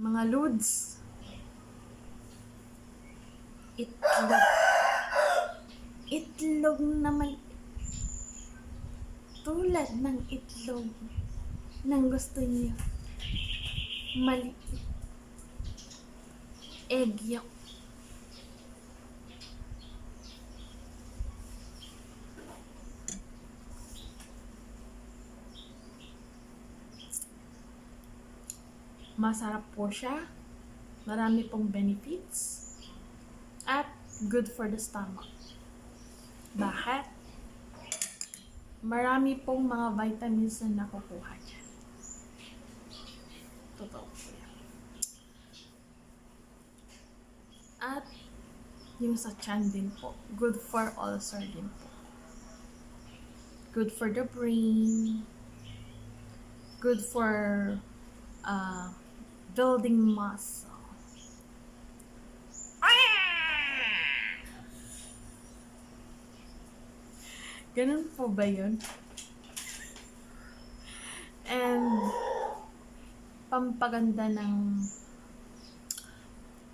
Mga lods, itlog. Itlog naman. Tulad ng itlog ng gusto niyo. Maliit. Egg yolk. Masarap po siya. Marami pong benefits. At good for the stomach. Bakit? Marami pong mga vitamins na nakukuha dyan. Totoo po yan. At yung sa tiyan din po. Good for ulcer din po. Good for the brain. Good for building muscle. Ganun po ba yun? And pampaganda ng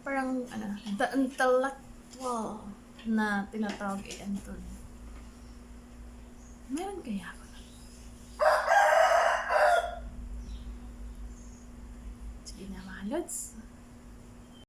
parang the intellectual na tinatawag ay Anton. Meron kaya ako na? Sige na mga lods.